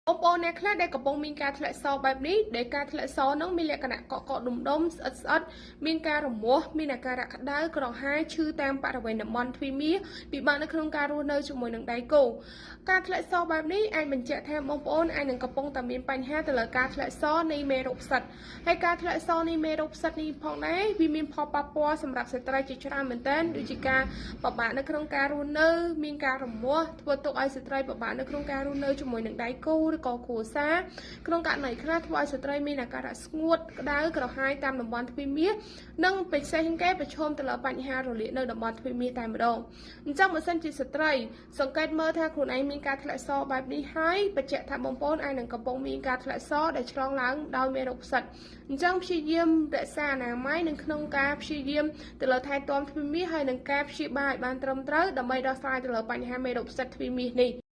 បងប្អូនអ្នកខ្លះដែលកំពុងមានការធ្លាក់សោបែបនេះដែលការធ្លាក់សោនឹងមានលក្ខណៈកកដុំដុំស្អិតស្អិតមានការរមាស់មានអាការៈក្តៅក្រហាយឈឺតាមបរិវេណតំបន់ទ្វីមាពិបាកនៅក្នុងការរស់នៅជាមួយនឹងដៃគូការធ្លាក់សោបែបនេះអាចបញ្ជាក់ថាបងប្អូនអាចនឹងកំពុងតែមានបញ្ហាទៅលើការធ្លាក់សោនៃមេរោគផ្សិតហើយការធ្លាក់សោនៃមេរោគផ្សិតនេះផងដែរវាមានផលប៉ះពាល់សម្រាប់ស្ត្រីជាច្រើនមែនទែនដូចជាការពិបាកនៅក្នុងការរស់នៅមានការរមាស់ធ្វើទុកឲ្យស្ត្រីពិបាកនៅក្នុងការរស់នៅជាមួយនឹងដៃគូឬក៏គ្រួសារក្នុងករណីខ្លះធ្វើឲ្យស្ត្រីមានអាការៈស្ងួតក្តៅក្រហាយតាមតំបន់ទ្វីមាសនិងពិសេសជាងគេប្រឈមទៅលើបញ្ហារលាកនៅតំបន់ទ្វីមាសតែម្ដងអញ្ចឹងបើសិនជាស្ត្រីសង្កេតមើលថាខ្លួនឯងមានការធ្លាក់សបែបនេះហើយបញ្ជាក់ថាបងប្អូនអាចនឹងកំពុងមានការធ្លាក់សដែលឆ្លងឡើងដោយមេរោគផ្សិតអញ្ចឹងព្យាយាមរក្សាអនាម័យនិងក្នុងការព្យាយាមទៅលើថែទាំទ្វីមាសហើយនឹងការព្យាបាលឲ្យបានត្រឹមត្រូវដើម្បីដោះស្រាយទៅលើបញ្ហាមេរោគផ្សិតទ្វីមាសនេះ